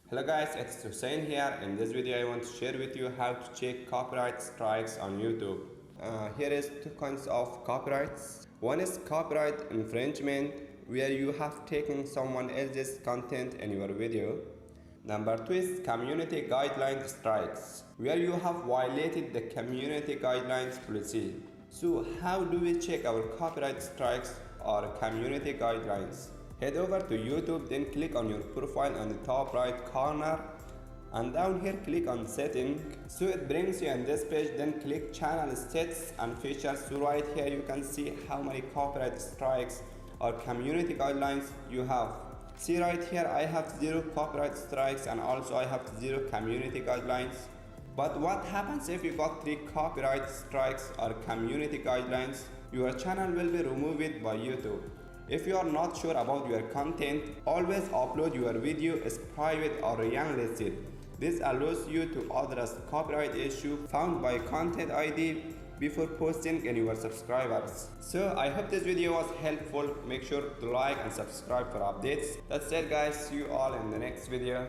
Hello guys, it's Hussein here. In this video I want to share with you how to check copyright strikes on YouTube. Here is two kinds of copyrights. One is copyright infringement, where you have taken someone else's content in your video. Number two is community guideline strikes, where you have violated the community guidelines policy. So how do we check our copyright strikes or community guidelines? Head over to YouTube, then click on your profile on the top right corner, and down here click on setting. So it brings you on this page, then click channel stats and features. So right here you can see how many copyright strikes or community guidelines you have. See right here I have 0 copyright strikes and also I have 0 community guidelines. But what happens if you got 3 copyright strikes or community guidelines? Your channel will be removed by YouTube. If you are not sure about your content, always upload your video as private or unlisted. This allows you to address copyright issue found by Content ID before posting in your subscribers. So I hope this video was helpful. Make sure to like and subscribe for updates. That's it guys, see you all in the next video.